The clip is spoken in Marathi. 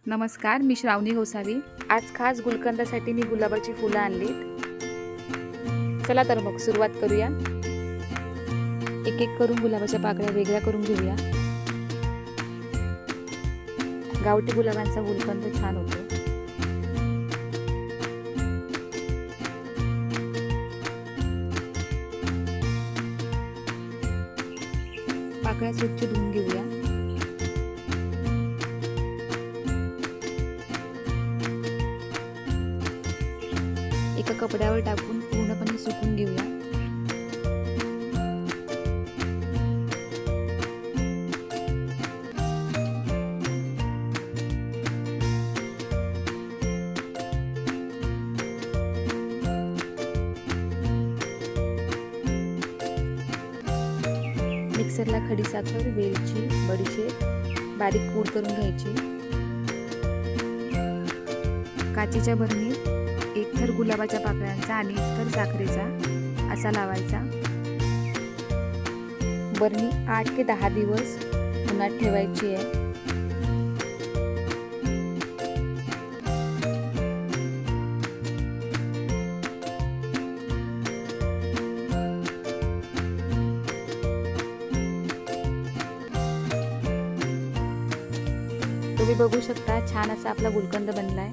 नमस्कार, मी श्रावणी गोसावी। आज खास गुलकंदासाठी मी गुलाबाची फुलं आणलीत। चला तर मग सुरुवात करूया। एक एक करून गुलाबाच्या पाकळ्या वेगळ्या करून घेऊया। गावठी गुलाबांचा गुलकंद छान होतो। पाकळ्या स्वच्छ धुवून घेऊया। एका कपड्यावर टाकून पूर्णपणे सुकून घेऊया। मिक्सरला खडीसाखर, वेलची, बडीशेप बारीक पूड करून घ्यायची। काचेच्या बरणीत एक थर गुलाबाच्या पाकळ्यांचा आणि एक थर साखरेचा असा लावायचा। बरणी 8 ते 10 दिवस उन्हात ठेवायची आहे। तुम्ही बघू शकता छान असा आपला गुलकंद बनलाय।